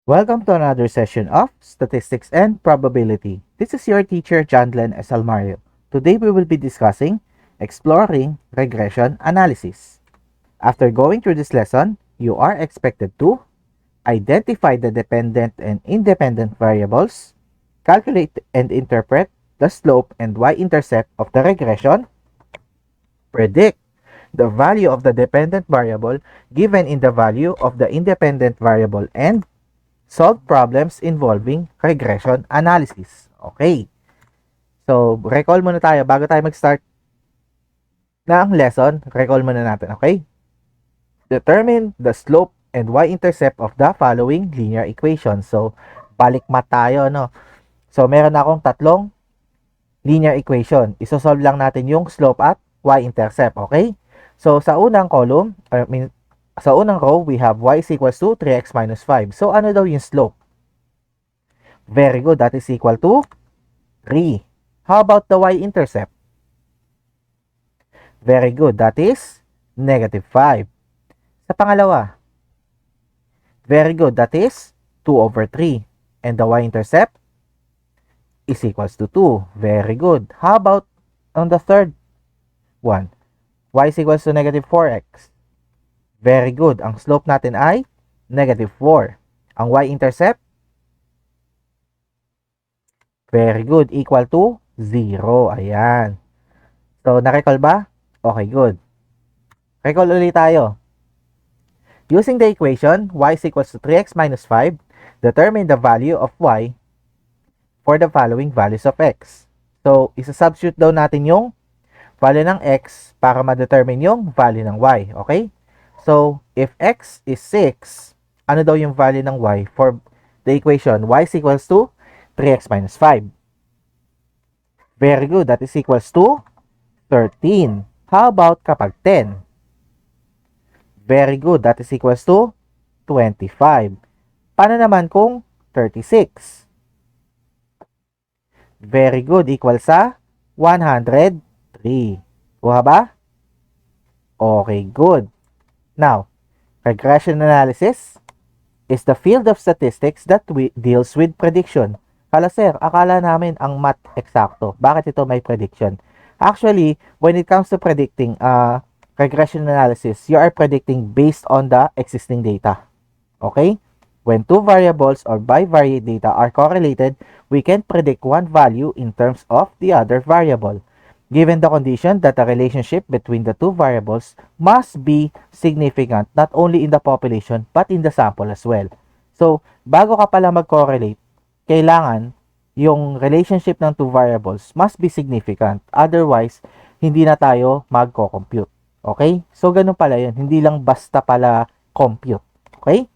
Welcome to another session of Statistics and Probability. This is your teacher, Janlen Esalmario. Today we will be discussing exploring regression analysis. After going through this lesson, you are expected to identify the dependent and independent variables, calculate and interpret the slope and y-intercept of the regression, predict the value of the dependent variable given in the value of the independent variable, and solve problems involving regression analysis. Okay. So, recall muna tayo bago tayo mag-start ng lesson. Recall muna natin, okay? Determine the slope and y-intercept of the following linear equation. So, balik mat tayo, no? So, meron akong tatlong linear equation. Isosolve lang natin yung slope at y-intercept, okay? So, sa unang column, sa unang row, we have y is equals to 3x minus 5. So, ano daw yung slope? Very good. That is equal to 3. How about the y-intercept? Very good. That is negative 5. Sa pangalawa, very good. That is 2 over 3. And the y-intercept is equals to 2. Very good. How about on the third one? Y is equals to negative 4x. Very good. Ang slope natin ay negative 4. Ang y-intercept, very good. Equal to 0. Ayan. So, na-recall ba? Okay, good. Recall ulit tayo. Using the equation, y is equals to 3x minus 5, determine the value of y for the following values of x. So, isa-substitute daw natin yung value ng x para ma-determine yung value ng y. Okay? So, if x is 6, ano daw yung value ng y for the equation? Y is equals to 3x minus 5. Very good. That is equals to 13. How about kapag 10? Very good. That is equals to 25. Paano naman kung 36? Very good. Equal sa 103. Kuha ba? Okay, good. Now, regression analysis is the field of statistics that deals with prediction. Kala sir, akala namin ang math eksakto. Bakit ito may prediction? Actually, when it comes to predicting regression analysis, you are predicting based on the existing data. Okay? When two variables or bivariate data are correlated, we can predict one value in terms of the other variable, given the condition that the relationship between the two variables must be significant not only in the population but in the sample as well. So, bago ka pala mag-correlate, kailangan yung relationship ng two variables must be significant. Otherwise, hindi na tayo magko-compute. Okay? So, ganun pala yun. Hindi lang basta pala compute. Okay?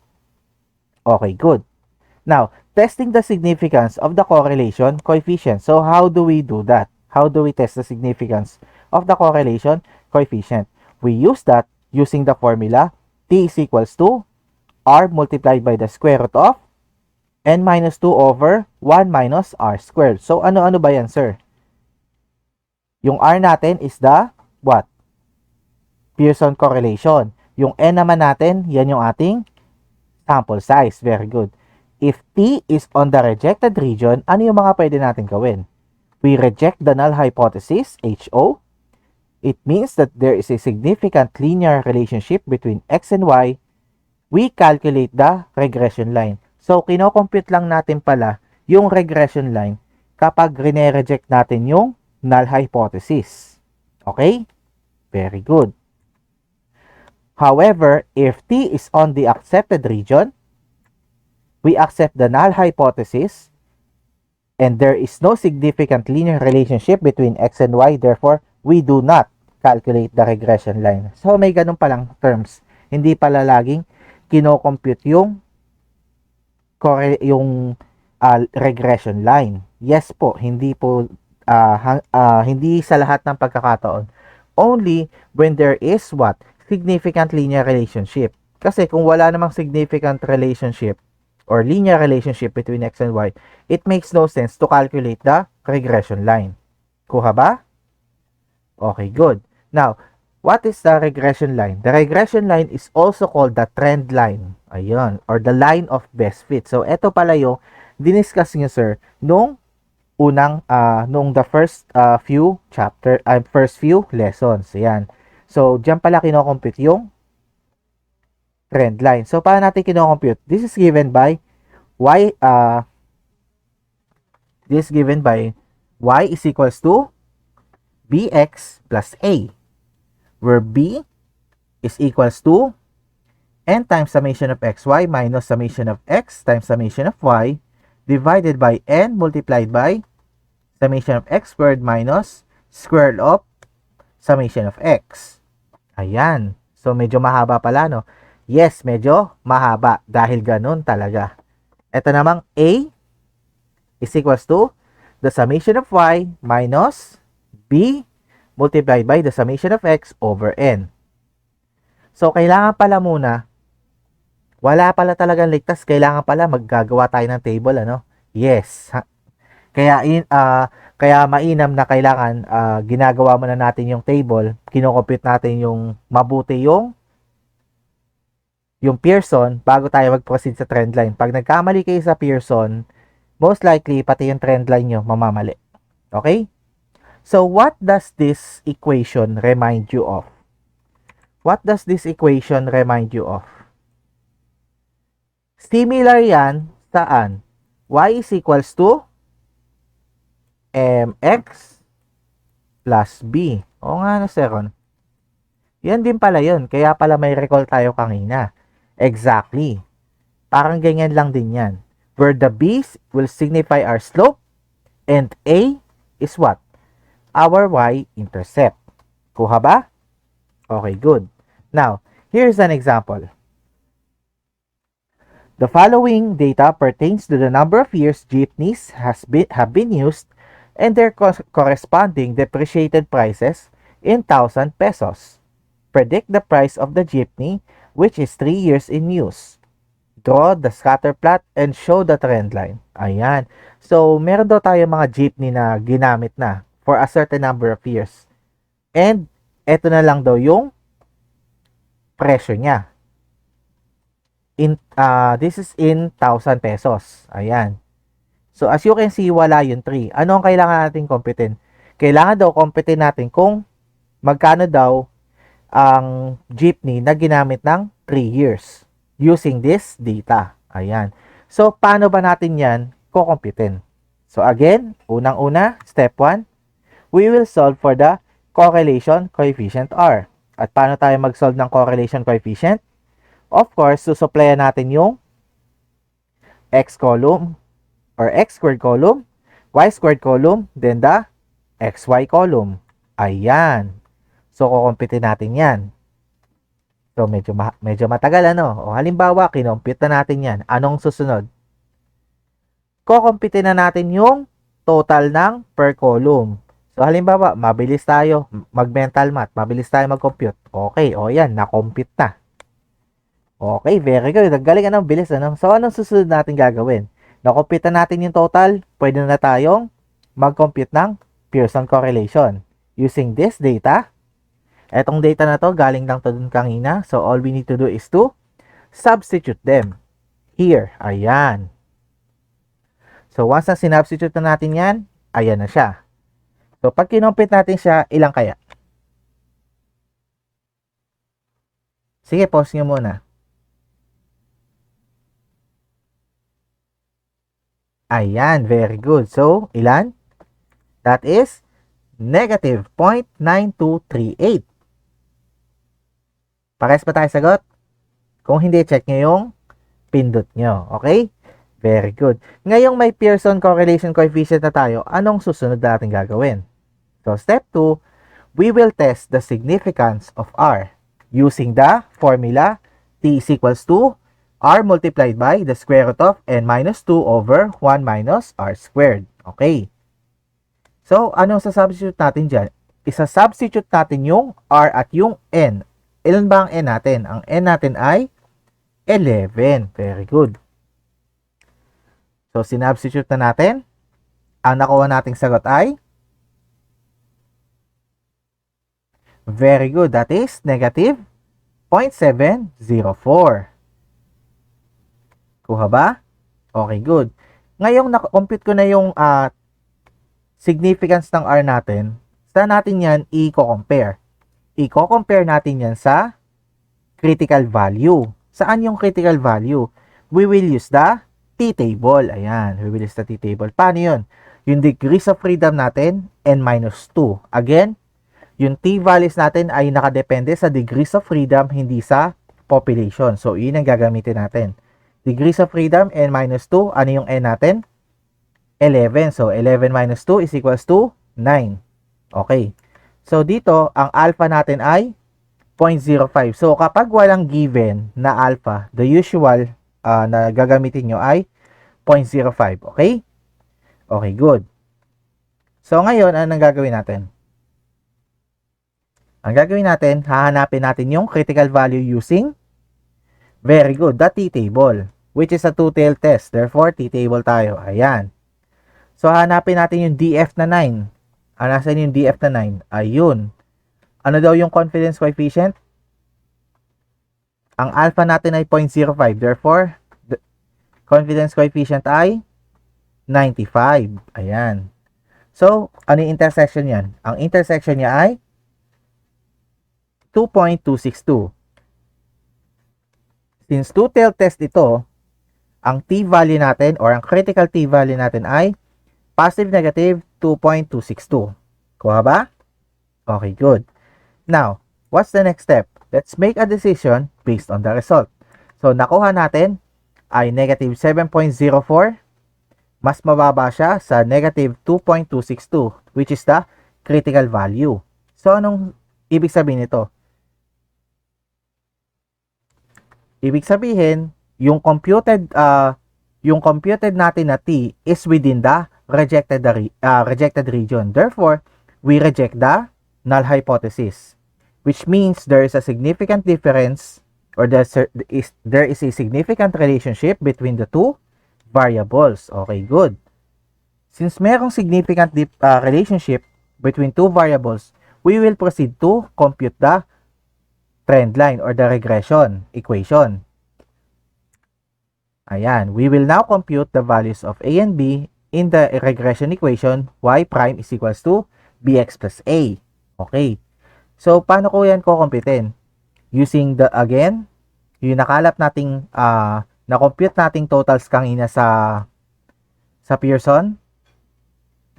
Okay, good. Now, testing the significance of the correlation coefficient. So, how do we do that? How do we test the significance of the correlation coefficient? We use that using the formula T is equals to R multiplied by the square root of n minus 2 over 1 minus r squared. So, ano-ano ba yan, sir? Yung r natin is the what? Pearson correlation. Yung n naman natin, yan yung ating sample size. Very good. If T is on the rejected region, ano yung mga pwede natin gawin? We reject the null hypothesis, HO. It means that there is a significant linear relationship between x and y. We calculate the regression line. So, kino-compute lang natin pala yung regression line kapag rene-reject natin yung null hypothesis. Okay? Very good. However, if T is on the accepted region, we accept the null hypothesis and there is no significant linear relationship between x and y. Therefore, we do not calculate the regression line. So, may ganun palang terms. Hindi pala laging kino-compute yung regression line. Yes po, hindi po hindi sa lahat ng pagkakataon. Only when there is what? Significant linear relationship. Kasi kung wala namang significant relationship or linear relationship between x and y, it makes no sense to calculate the regression line. Kuha ba? Okay, good. Now, What is the regression line? The regression line is also called the trend line. Ayun. Or the line of best fit. So, ito pala yung diniscuss nyo, sir, nung nung the first first few lessons. Ayan. So, diyan pala kinocompute yung trend line. So, paano natin kinocompute? This is given by y is equals to bx plus a, where b is equals to n times summation of xy minus summation of x times summation of y divided by n multiplied by summation of x squared minus square root of summation of x. Ayan. So, medyo mahaba pala, no? Yes, medyo mahaba dahil ganun talaga. Ito namang a is equals to the summation of y minus b multiplied by the summation of x over n. So, kailangan pala muna, wala pala talagang ligtas, kailangan pala maggagawa tayo ng table, ano? Yes. Kaya mainam na kailangan ginagawa muna natin yung table, kinocompute natin yung mabuti yung Pearson bago tayo mag-proceed sa trend line. Pag nagkamali kayo sa Pearson, most likely pati yung trend line nyo mamamali. Okay? So, what does this equation remind you of? What does this equation remind you of? Similar yan saan? Y is equals to mx plus b. O nga na, second. Yan din pala yun. Kaya pala may recall tayo kanina. Exactly. Parang ganyan lang din yan. Where the b's will signify our slope and a is what? Our y-intercept. Kuha ba? Okay, good. Now, here's an example. The following data pertains to the number of years jeepneys have been used and their corresponding depreciated prices in 1,000 pesos. Predict the price of the jeepney which is 3 years in use. Draw the scatter plot and show the trend line. Ayan. So, meron daw tayo mga jeepney na ginamit na for a certain number of years. And, eto na lang daw yung presyo niya. This is in 1,000 pesos. Ayan. So, as you can see, wala yung 3. Ano ang kailangan natin computein? Kailangan daw computein natin kung magkano daw ang jeepney na ginamit ng 3 years using this data. Ayan. So, paano ba natin yan kukumputin? So, again, unang-una, step 1, we will solve for the correlation coefficient R. At paano tayo mag-solve ng correlation coefficient? Of course, susuplayan natin yung x column or x squared column, y squared column, then the xy column. Ayan. So, kukumpitin natin yan. So, medyo matagal, ano? O, halimbawa, kinompute na natin yan. Anong susunod? Kukumpitin na natin yung total ng per column. So, halimbawa, mabilis tayo mag-mental math. Mabilis tayo mag-compute. Okay, o yan, na-compute na. Okay, very good. Galing, ano? Bilis, ano? So, anong susunod natin gagawin? Na-compute na natin yung total. Pwede na tayong mag-compute ng Pearson correlation. Using this data, etong data na to, galing lang to dun kanina. So, all we need to do is to substitute them here. Ayan. So, once na sinubstitute na natin yan, ayan na siya. So, pag kinompute natin siya, ilang kaya? Sige, pause nyo muna. Ayan, very good. So, ilan? That is negative 0.9238. Pares pa tayo sagot? Kung hindi, check nyo yung pindot nyo. Okay? Very good. Ngayong may Pearson correlation coefficient na tayo, anong susunod natin gagawin? So, step 2, we will test the significance of R using the formula T is equals to R multiplied by the square root of n minus 2 over 1 minus R squared. Okay. So, anong sasubstitute natin dyan? Isa-substitute natin yung R at yung N. Ilan ba ang N natin? Ang N natin ay 11. Very good. So, sinubstitute na natin. Ang nakuha nating sagot ay Very good. That is negative 0.704. Kuha ba? Okay, good. Ngayong na-compute ko na yung significance ng R natin, saan natin yan i-compare? I-compare natin yan sa critical value. Saan yung critical value? We will use the t-table. Ayan, we will use the t-table. Paano yun? Yung degrees of freedom natin, n-2. Again, yung t-values natin ay nakadepende sa degrees of freedom, hindi sa population. So, yun ang gagamitin natin. Degrees of freedom, n-2. Ano yung n natin? 11. So, 11 minus 2 is equals to 9. Okay. So, dito, ang alpha natin ay 0.05. So, kapag walang given na alpha, the usual na gagamitin nyo ay 0.05. Okay? Okay, good. So, ngayon, anong gagawin natin? Ang gagawin natin, hahanapin natin yung critical value using, very good, the t-table, which is a two-tailed test. Therefore, t-table tayo. Ayan. So, hahanapin natin yung df na 9. Nasaan yung df na 9? Ayun. Ano daw yung confidence coefficient? Ang alpha natin ay 0.05. Therefore, the confidence coefficient ay 95. Ayan. So, ano yung intersection yan? Ang intersection niya ay 2.262. Since two-tailed test ito, ang t-value natin or ang critical t-value natin ay positive negative 2.262. Kuha ba? Okay, good. Now, what's the next step? Let's make a decision based on the result. So, nakuha natin ay negative 7.04. Mas mababa siya sa negative 2.262, which is the critical value. So, anong ibig sabihin nito? Ibig sabihin, yung computed natin na t is within the rejected region. Therefore, we reject the null hypothesis, which means there is a significant difference or there is a significant relationship between the two variables. Okay, good. Since merong significant relationship between two variables, we will proceed to compute the trend line or the regression equation. Ayan, we will now compute the values of a and b in the regression equation. Y prime is equals to bx plus a. Okay. So, paano ko yan kukumputin? Using yung nakalap nating, na-compute nating totals kanina sa Pearson.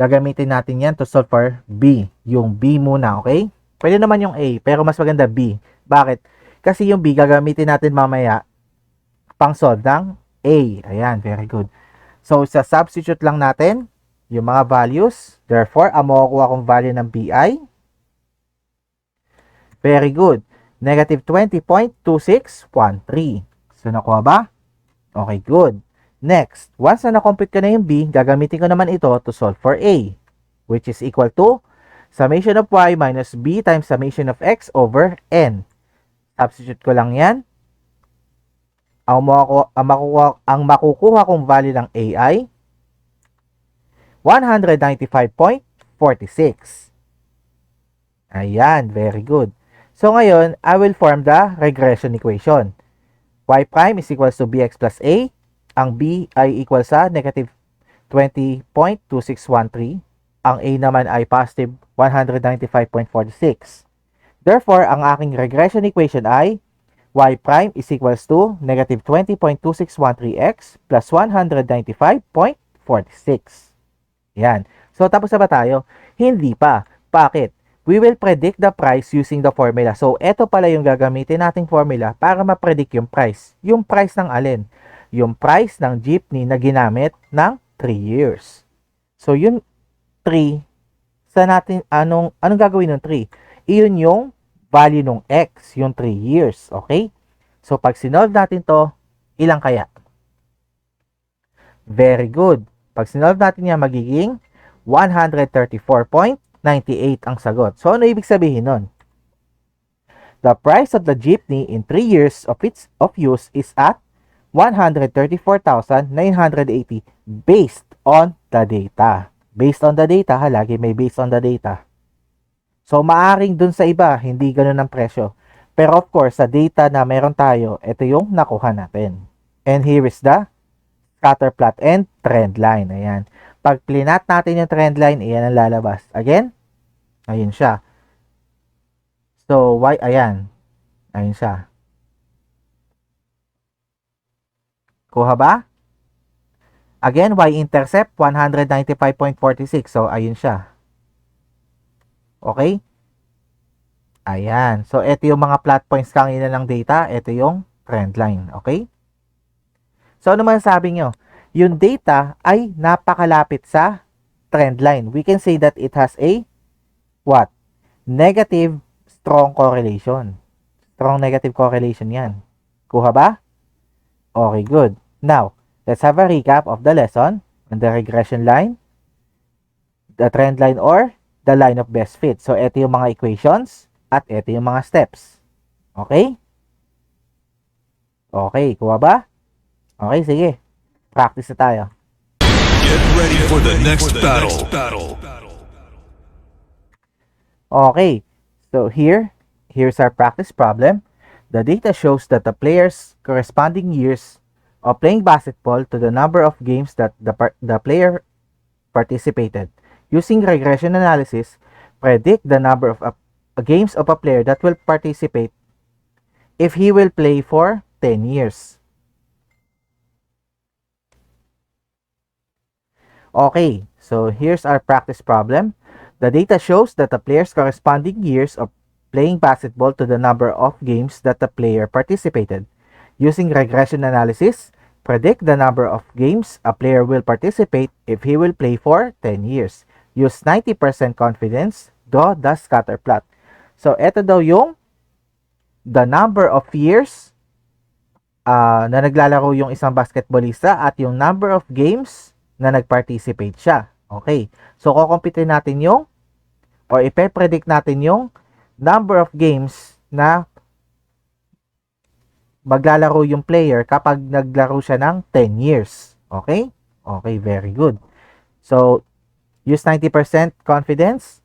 Gagamitin natin yan to solve for B. Yung B muna, okay? Pwede naman yung A, pero mas maganda B. Bakit? Kasi yung B gagamitin natin mamaya pang solve ng A. Ayan, very good. So, sa substitute lang natin yung mga values. Therefore, ang makukuha kong value ng BI, very good. Negative 20.2613. So, nakuha ba? Okay, good. Next, once na na-compute ko na yung B, gagamitin ko naman ito to solve for A, which is equal to summation of y minus b times summation of x over n. Substitute ko lang yan. Ang makukuha kong value ng A ay 195.46. Ayan, very good. So, ngayon, I will form the regression equation. Y prime is equals to bx plus a. Ang b ay equal sa negative 20.2613. Ang a naman ay positive 195.46. Therefore, ang aking regression equation ay y prime is equals to negative 20.2613x plus 195.46. Yan. So, tapos na ba tayo? Hindi pa. Bakit? We will predict the price using the formula. So, eto pala yung gagamitin nating formula para ma-predict yung price. Yung price ng alin? Yung price ng jeepney na ginamit ng 3 years. So, yung 3, sa natin, anong gagawin ng 3? Iyon yung value ng x, yung 3 years. Okay? So, pag sinolve natin to, ilang kaya? Very good. Pag sinolve natin yan, magiging 134.98 ang sagot. So, ano ibig sabihin nun? The price of the jeepney in 3 years of use is at 134,980 based on the data. Based on the data, lagi may based on the data. So, maaring dun sa iba, hindi ganun ang presyo. Pero of course, sa data na meron tayo, ito yung nakuha natin. And here is the scatter plot and trend line. Ayan. Pag plinat natin yung trend line, ayan ang lalabas. Again, ayun siya. So, ayan. Ayun siya. Kuha ba? Again, y-intercept, 195.46. So, ayun siya. Okay? Ayan. So, ito yung mga plot points kanina ng data. Ito yung trend line. Okay? So, ano man sabi nyo? Yung data ay napakalapit sa trend line. We can say that it has a what? Negative strong correlation. Strong negative correlation yan. Kuha ba? Okay, good. Now, let's have a recap of the lesson on the regression line, the trend line, or the line of best fit. So, ito yung mga equations at ito yung mga steps. Okay? Okay, kuha ba? Okay, sige. Practice na tayo. Get ready for the next battle. Okay, so here's our practice problem. The data shows that the players' corresponding years of playing basketball to the number of games that the player participated. Using regression analysis, predict the number of games of a player that will participate if he will play for 10 years. Okay, so here's our practice problem. The data shows that the player's corresponding years of playing basketball to the number of games that the player participated. Using regression analysis, predict the number of games a player will participate if he will play for 10 years. Use 90% confidence, draw the scatter plot. So, ito daw yung the number of years na naglalaro yung isang basketballista at yung number of games na nag-participate siya. Okay. So, kukumpitin natin yung or ipe-predict natin yung number of games na maglalaro yung player kapag naglaro siya ng 10 years. Okay? Okay, very good. So, use 90% confidence.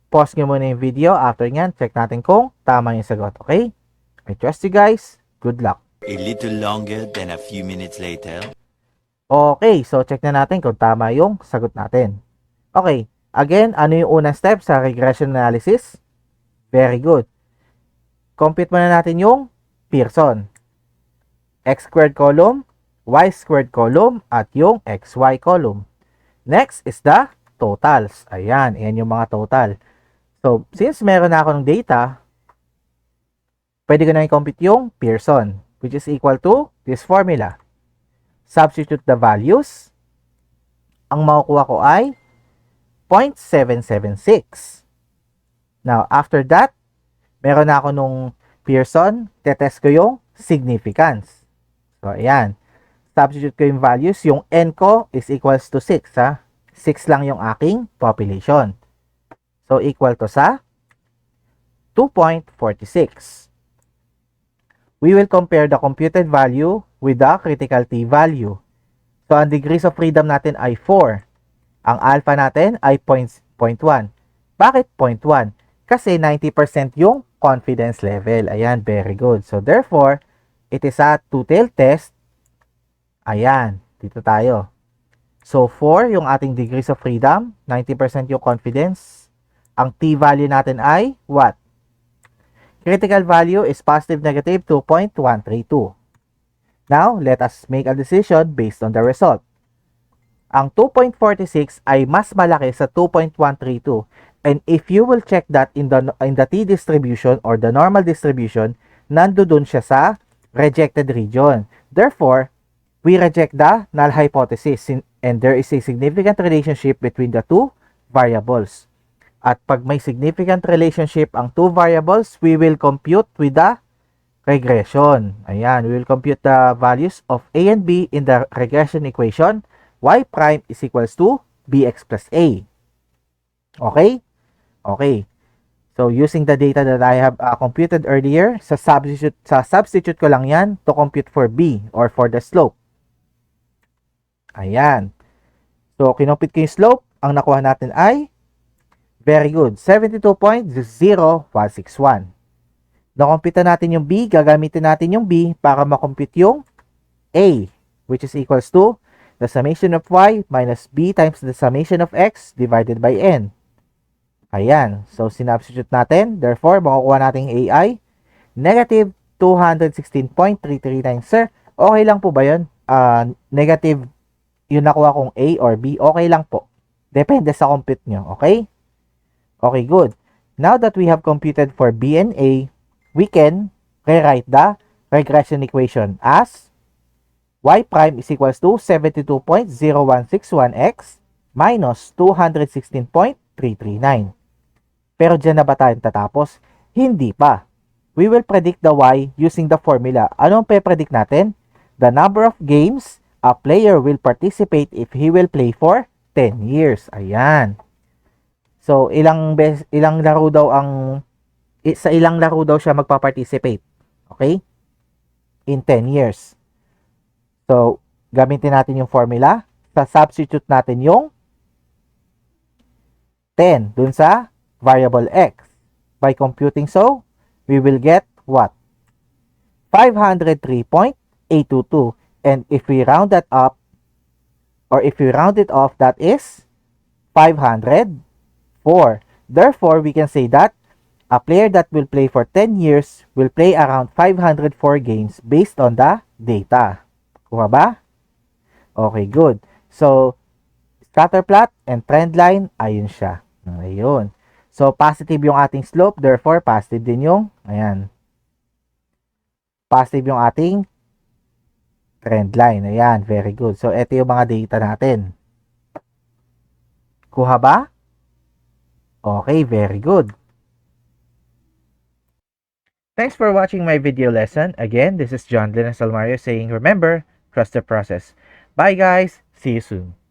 Pause nyo muna yung video. After nyan, check natin kung tama yung sagot. Okay? I trust you guys. Good luck. A little longer than a few minutes later. Okay, so check na natin kung tama yung sagot natin. Okay, again, ano yung unang step sa regression analysis? Very good. Compute muna natin yung Pearson. X squared column, Y squared column, at yung XY column. Next is the totals. Ayan, ayan yung mga total. So, since meron na ako ng data, pwede ko na i-compute yung Pearson, which is equal to this formula. Substitute the values. Ang makukuha ko ay 0.776. Now, after that, meron na ako nung Pearson, tetest ko yung significance. So, ayan. Substitute ko yung values. Yung N ko is equals to 6, ha? 6 lang yung aking population. So, equal to sa 2.46. We will compare the computed value with the critical t-value. So, ang degrees of freedom natin ay 4. Ang alpha natin ay 0.1. Bakit 0.1? Kasi 90% yung confidence level. Ayan, very good. So, therefore, it is a two-tailed test. Ayan, dito tayo. So, 4 yung ating degrees of freedom. 90% yung confidence. Ang t-value natin ay what? Critical value is positive negative 2.132. Now, let us make a decision based on the result. Ang 2.46 ay mas malaki sa 2.132. And if you will check that in the t-distribution or the normal distribution, nandoon siya sa rejected region. Therefore, we reject the null hypothesis and there is a significant relationship between the two variables. At pag may significant relationship ang two variables, we will compute with the regression. Ayan, we will compute the values of A and B in the regression equation. Y prime is equals to Bx plus A. Okay? Okay. So, using the data that I have computed earlier, sa substitute ko lang yan to compute for B or for the slope. Ayan. So, kinompute ko yung slope. Ang nakuha natin ay Very good. 72.0161. Nakompute natin yung B, gagamitin natin yung B para makompute yung A, which is equals to the summation of y minus b times the summation of x divided by n. Ayan. So, sinubstitute natin. Therefore, makukuha natin yung AI, negative 216.339. Sir, okay lang po ba yun? Negative yung nakuha kong A or B, okay lang po. Depende sa compute nyo, okay? Okay, good. Now that we have computed for B and A, we can rewrite the regression equation as y prime is equals to 72.0161x minus 216.339. Pero dyan na ba tayo tatapos? Hindi pa. We will predict the y using the formula. Anong pe-predict natin? The number of games a player will participate if he will play for 10 years. Ayan. So, ilang laro daw sa ilang laro daw siya magpa-participate. Okay? In 10 years. So, gamitin natin yung formula. Substitute natin yung 10 dun sa variable x. By computing so, we will get what? 503.822. And if we round that up, or if we round it off, that is 504. Therefore, we can say that a player that will play for 10 years will play around 504 games based on the data. Kuha ba? Okay, good. So, scatter plot and trend line, ayun siya. Ayun. So, positive yung ating slope, therefore, positive din yung, ayan. Positive yung ating trend line. Ayan, very good. So, ito yung mga data natin. Kuha ba? Okay, very good. Thanks for watching my video lesson. Again, this is John Linas Almario saying, remember, trust the process. Bye guys. See you soon.